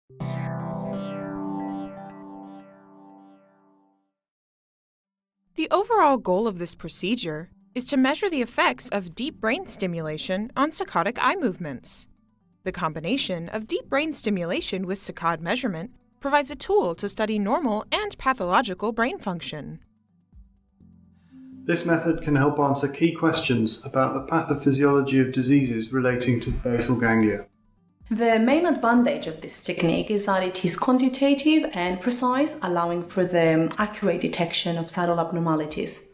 The overall goal of this procedure is to measure the effects of deep brain stimulation on saccadic eye movements. The combination of deep brain stimulation with saccade measurement provides a tool to study normal and pathological brain function. This method can help answer key questions about the pathophysiology of diseases relating to the basal ganglia. The main advantage of this technique is that it is quantitative and precise, allowing for the accurate detection of subtle abnormalities.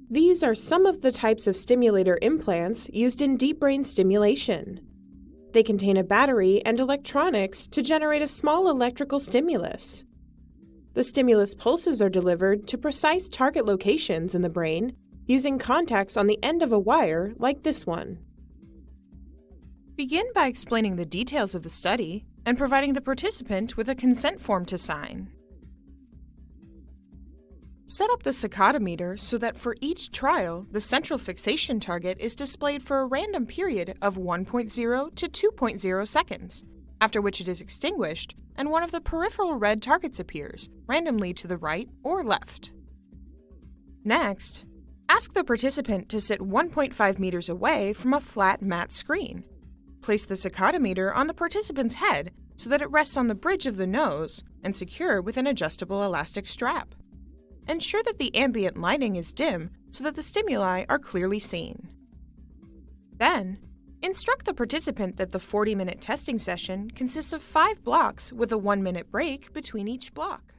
These are some of the types of stimulator implants used in deep brain stimulation. They contain a battery and electronics to generate a small electrical stimulus. The stimulus pulses are delivered to precise target locations in the brain using contacts on the end of a wire like this one. Begin by explaining the details of the study and providing the participant with a consent form to sign. Set up the saccadometer so that for each trial, the central fixation target is displayed for a random period of 1.0 to 2.0 seconds, after which it is extinguished and one of the peripheral red targets appears, randomly to the right or left. Next, ask the participant to sit 1.5 meters away from a flat matte screen. Place the saccadometer on the participant's head so that it rests on the bridge of the nose and secure with an adjustable elastic strap. Ensure that the ambient lighting is dim so that the stimuli are clearly seen. Then, instruct the participant that the 40-minute testing session consists of 5 blocks with a 1-minute break between each block.